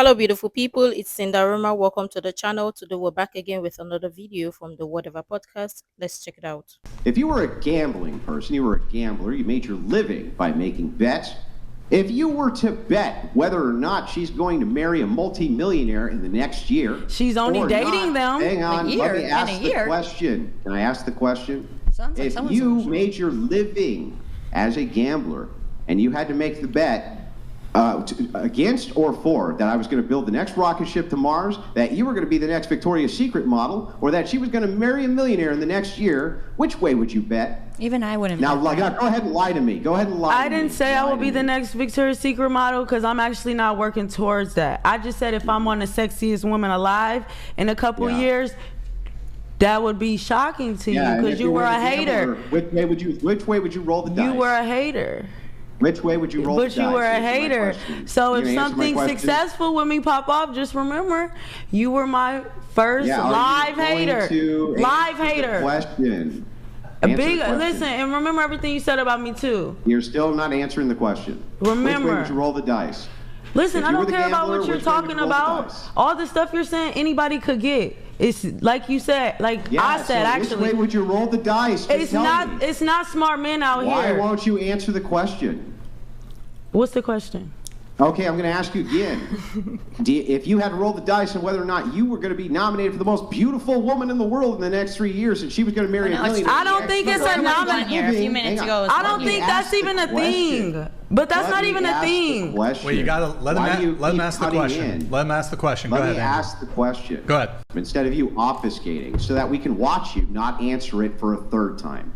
Hello, beautiful people. It's Sinderfam. Welcome to the channel. Today, we're back again with another video from the Whatever podcast. Let's check it out. If you were a gambling person, you were a gambler, you made your living by making bets. If you were to bet whether or not she's going to marry a multi-millionaire in the next year, she's only dating them. Hang on, let me ask the question. Can I ask the question? Sounds like if someone's you made your living as a gambler and you had to make the bet against or for that I was going to build the next rocket ship to Mars, that you were going to be the next Victoria's Secret model, or that she was going to marry a millionaire in the next year, which way would you bet? Even I wouldn't. Now, go ahead and lie to me. Go ahead and lie to me. I didn't say I would be the next Victoria's Secret model because I'm actually not working towards that. I just said if I'm on the sexiest woman alive in a couple years, that would be shocking to you because you were a hater. Which way would you roll the dice? You were a hater. Which way would you roll the dice? But you were a hater. So if something successful with me pop off, just remember, you were my first live hater. Live hater. Question. Listen, and remember everything you said about me too. You're still not answering the question. Remember. Which way would you roll the dice? Listen, I don't care about what you're talking about. All the stuff you're saying, anybody could get. It's like you said, I said, actually. Which way would you roll the dice? It's not smart men out here. Why won't you answer the question? What's the question? Okay, I'm going to ask you again. If you had to roll the dice on whether or not you were going to be nominated for the most beautiful woman in the world in the next 3 years, and she was going to marry a millionaire. I don't think it's a nomination. A few minutes ago. I don't think that's even a thing. But that's not even a thing. Wait, you gotta let him ask the question. Let him ask the question. Go ahead. Let me ask the question. Go ahead. Instead of you obfuscating, so that we can watch you not answer it for a third time.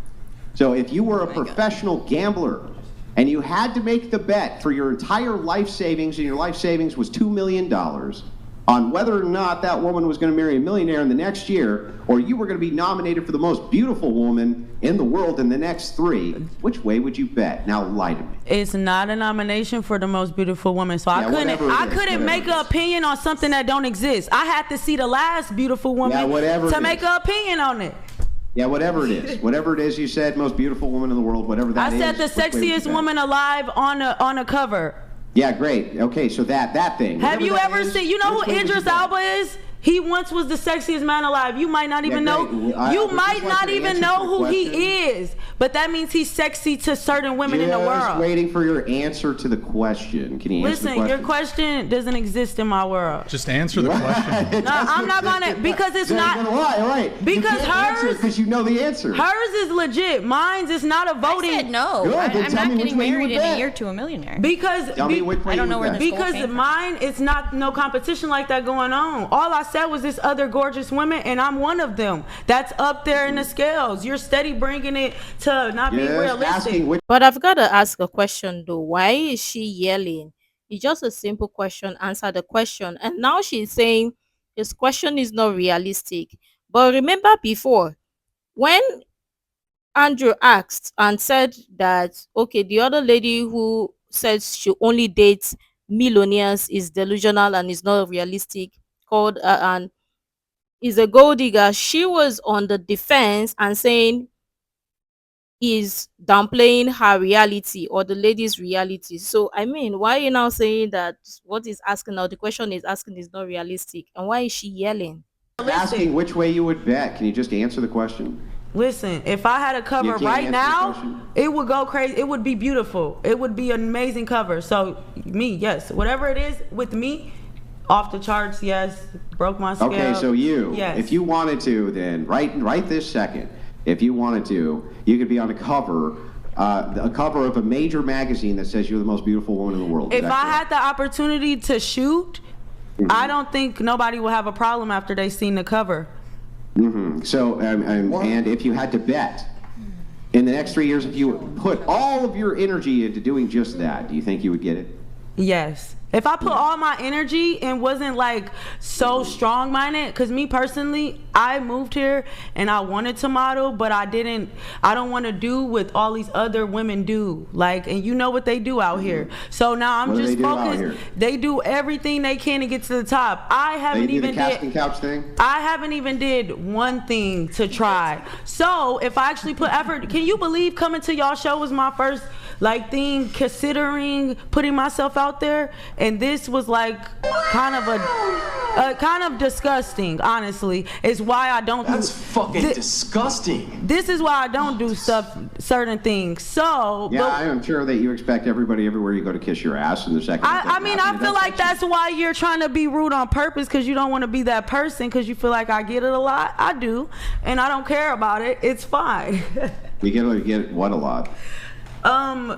So if you were a professional gambler and you had to make the bet for your entire life savings, and your life savings was $2 million, on whether or not that woman was going to marry a millionaire in the next year, or you were going to be nominated for the most beautiful woman in the world in the next 3, which way would you bet? Now lie to me. It's not a nomination for the most beautiful woman, so I couldn't make an opinion on something that don't exist. I had to see the last beautiful woman to make an opinion on it. Yeah, whatever it is. Whatever it is you said, most beautiful woman in the world, whatever that is. I said the sexiest woman alive on a cover. Yeah, great. Okay, so that thing. Have you ever seen, you know who Idris Elba is? He once was the sexiest man alive. You might not even know. You might not even know who he is. But that means he's sexy to certain women in the world. Just waiting for your answer to the question. Can you answer the question? Listen, your question doesn't exist in my world. Just answer the question. No, I'm not gonna, because it's not. Right. Because hers, because you know the answer. Hers is legit. Mine's is not a voting. I said no. Good, I'm not getting married in a year to a millionaire. Because tell me which way I don't know where this because mine, it's not no competition like that going on. All I said was this other gorgeous women, and I'm one of them. That's up there in the scales. You're steady bringing it to not being realistic. But I've got to ask a question though. Why is she yelling? It's just a simple question. Answer the question. And now she's saying this question is not realistic. But remember before, when Andrew asked and said that, okay, the other lady who says she only dates millionaires is delusional and is not realistic, called and is a gold digger, she was on the defense and saying is downplaying her reality or the lady's reality. So I mean, why are you now saying that what is asking now, the question is asking is not realistic, and why is she yelling? Asking which way you would bet. Can you just answer the question? Listen, if I had a cover right now, it would go crazy. It would be beautiful. It would be an amazing cover. So me, yes, whatever it is with me, off the charts, yes, broke my scale. Okay, so if you wanted to, then right this second, if you wanted to, you could be on a cover of a major magazine that says you're the most beautiful woman in the world. If I had the opportunity to shoot, I don't think nobody will have a problem after they seen the cover. So, and if you had to bet in the next 3 years, if you put all of your energy into doing just that, do you think you would get it? Yes. If I put all my energy and wasn't like so strong-minded, because me personally, I moved here and I wanted to model, but I don't want to do what all these other women do. Like, and you know what they do out here. So now I'm just focused. They do everything they can to get to the top. I haven't even did one thing to try. So if I actually put effort, can you believe coming to y'all show was my first like thing, considering putting myself out there, and this was like kind of disgusting, honestly. Is why I don't That's fucking disgusting. This is why I don't do certain things. So yeah, I am sure that you expect everybody everywhere you go to kiss your ass in the second. I mean, I feel like that's why you're trying to be rude on purpose, because you don't want to be that person, because you feel like I get it a lot. I do, and I don't care about it. It's fine. You get what a lot?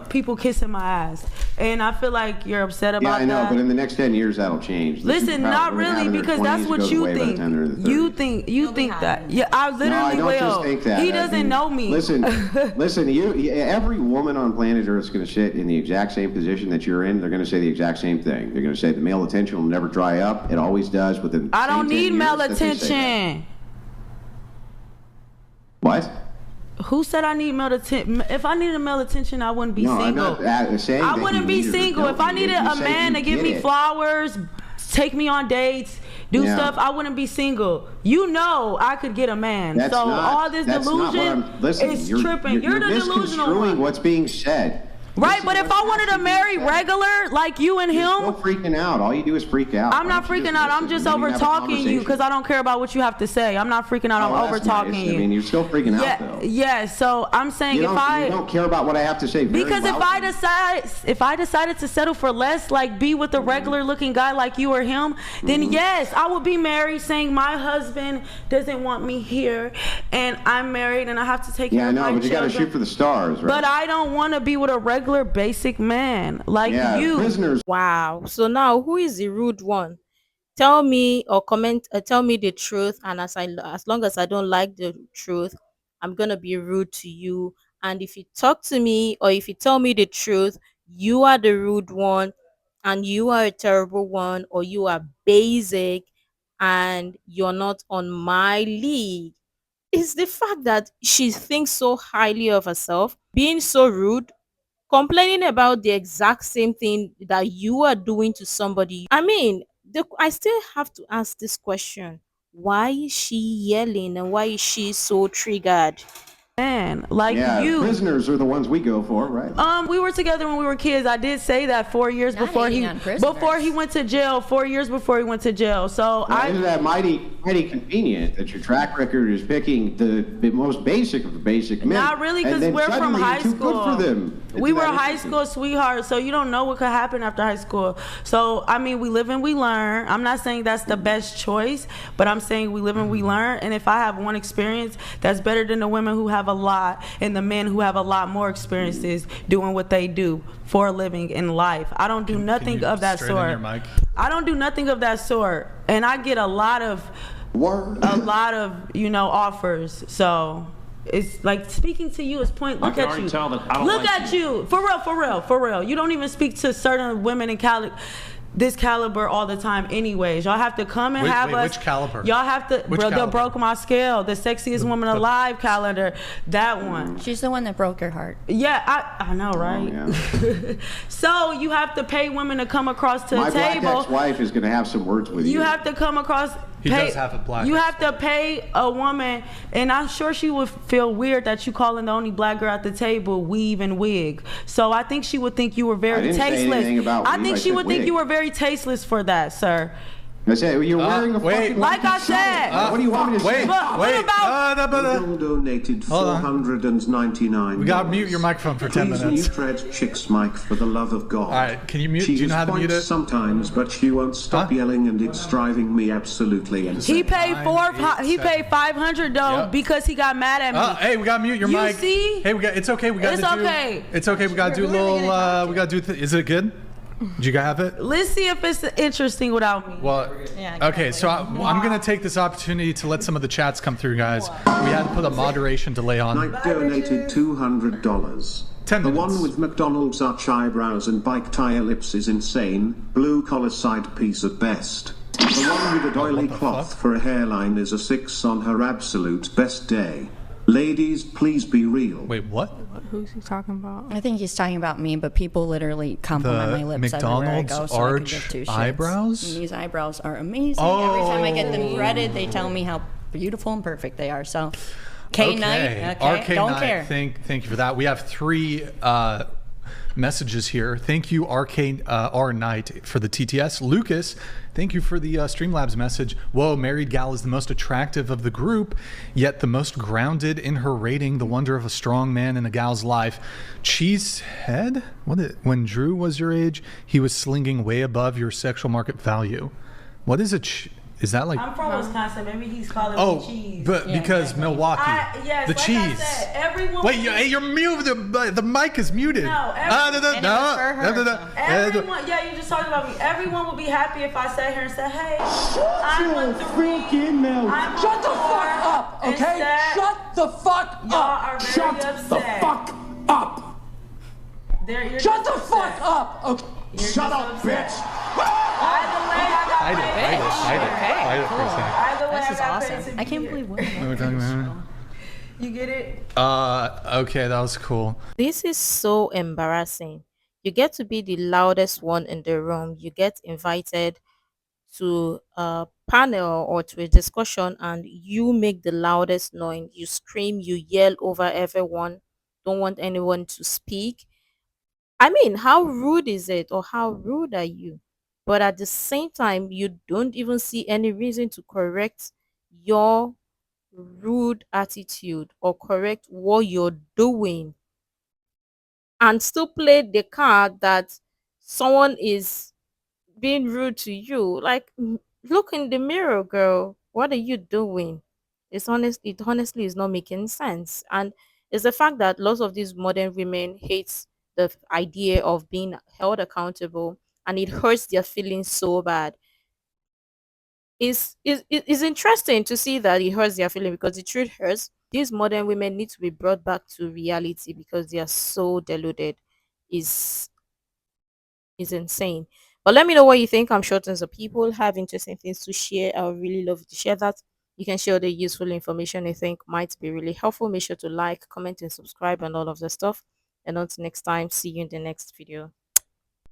People kissing my ass, and I feel like you're upset about that. Yeah, I know, but in the next 10 years that'll change. Listen, not really, because that's what you think. You think that. Yeah, I literally will. No, I don't just think that. He doesn't know me. Listen, every woman on planet Earth is going to sit in the exact same position that you're in. They're going to say the exact same thing. They're going to say the male attention will never dry up. It always does within. I don't need male attention. What? Who said I need male attention? If I needed male attention, I wouldn't be single. I'm not saying I wouldn't be single. If I needed a man to give me flowers, take me on dates, do stuff, I wouldn't be single. You know I could get a man. That's so not, all this delusion is tripping. You're the delusional one. What's being said. Right, but if I wanted to marry regular, like you and him. You're still freaking out. All you do is freak out. I'm not freaking out. I'm just over talking you because I don't care about what you have to say. I'm not freaking out. I'm over talking you. I mean, you're still freaking out though. Yeah, so I'm saying you don't care about what I have to say. Because if I decided to settle for less, like be with a regular looking guy like you or him, then yes, I would be married, saying my husband doesn't want me here, and I'm married and I have to take care of my children. Yeah, I know, but you got to shoot for the stars, right? But I don't want to be with a regular basic man like you. Prisoners. Wow. So now who is the rude one? Tell me or tell me the truth, and as long as I don't like the truth, I'm gonna be rude to you. And if you talk to me or if you tell me the truth, you are the rude one and you are a terrible one, or you are basic and you're not on my league. It's the fact that she thinks so highly of herself, being so rude, complaining about the exact same thing that you are doing to somebody. I mean, I still have to ask this question. Why is she yelling and why is she so triggered? Man, like you. Prisoners are the ones we go for, right? We were together when we were kids. I did say that 4 years before he went to jail. 4 years before he went to jail. So isn't that mighty convenient that your track record is picking the most basic of the basic men? Not really, because we're from high school. Good for them. We were high school sweethearts, so you don't know what could happen after high school. So I mean, we live and we learn. I'm not saying that's the best choice, but I'm saying we live and we learn. And if I have one experience, that's better than the women who have a lot and the men who have a lot more experiences doing what they do for a living in life. I don't do nothing of that sort. I don't do nothing of that sort, and I get a lot of offers. So it's like speaking to you is point. Look at you. Look at you. For real. You don't even speak to certain women in this caliber all the time anyways. Y'all have to come and have us. Which caliber? Y'all have to. They broke my scale. The sexiest woman alive calendar. That one. She's the one that broke your heart. Yeah, I know, right? Oh, yeah. So you have to pay women to come across to the table. My black ex-wife is going to have some words with you. You have to come across. He does have a black. You have to pay a woman, and I'm sure she would feel weird that you calling the only black girl at the table weave and wig. So I think she would think you were very tasteless. I think she would think you were very tasteless for that, sir. I said you're wearing a fucking. Like I said. What do you want me to say? What about? Donated 499. We gotta mute your microphone for 10 minutes. Please mute Red Chick's mic for the love of God. All right, can you mute? She do you know how to mute it? Sometimes, but she won't stop yelling, and it's driving me absolutely insane. He paid $500 though because he got mad at me. Hey, we gotta mute your mic. You see? Hey, it's okay. We gotta It's okay. We gotta do a little. We gotta do. Is it good? Did you have it? Let's see if it's interesting without me. Well, okay, so I'm going to take this opportunity to let some of the chats come through, guys. We had to put a moderation delay on. Mike donated $200. 10 minutes. The one with McDonald's arch eyebrows and bike tire lips is insane. Blue collar side piece at best. The one with a doily cloth for a hairline is a 6 on her absolute best day. Ladies, please be real. Wait, what? Who's he talking about? I think he's talking about me, but people literally compliment my lips everywhere I go, so I can give two shits. Eyebrows? And these eyebrows are amazing. Every time I get them threaded, they tell me how beautiful and perfect they are. So, K-Night, okay, don't care. Thank you for that. We have 3 messages here. Thank you, R Knight, for the TTS. Lucas, thank you for the Streamlabs message. Whoa, married gal is the most attractive of the group, yet the most grounded in her rating. The wonder of a strong man in a gal's life. Cheesehead? When Drew was your age, he was slinging way above your sexual market value. What is is that like? I'm from Wisconsin. Maybe he's calling me cheese. But because Milwaukee, yes, the like cheese. I said, everyone. Wait, you're muted. The mic is muted. No, everyone. Yeah, you just talked about me. Everyone would be happy if I sat here and said, "Hey, I'm a freaking mouth. Shut the fuck up, okay? Shut the fuck up. Shut the fuck up. Shut the fuck up. Okay. Shut up, bitch. Hide it for a second. This is awesome. I can't believe women. You get it? Okay, that was cool. This is so embarrassing. You get to be the loudest one in the room. You get invited to a panel or to a discussion and you make the loudest noise. You scream, you yell over everyone, don't want anyone to speak. I mean, how rude is it, or how rude are you? But at the same time, you don't even see any reason to correct your rude attitude or correct what you're doing, and still play the card that someone is being rude to you. Like, look in the mirror, girl. What are you doing? It honestly is not making sense. And it's the fact that lots of these modern women hate the idea of being held accountable, and it hurts their feelings so bad. It's interesting to see that it hurts their feeling, because the truth hurts. These modern women need to be brought back to reality because they are so deluded. Is is insane. But let me know what you think. I'm sure tons of people have interesting things to share. I would really love to share that. You can share the useful information you think might be really helpful. Make sure to like, comment, and subscribe and all of the stuff. And until next time, see you in the next video.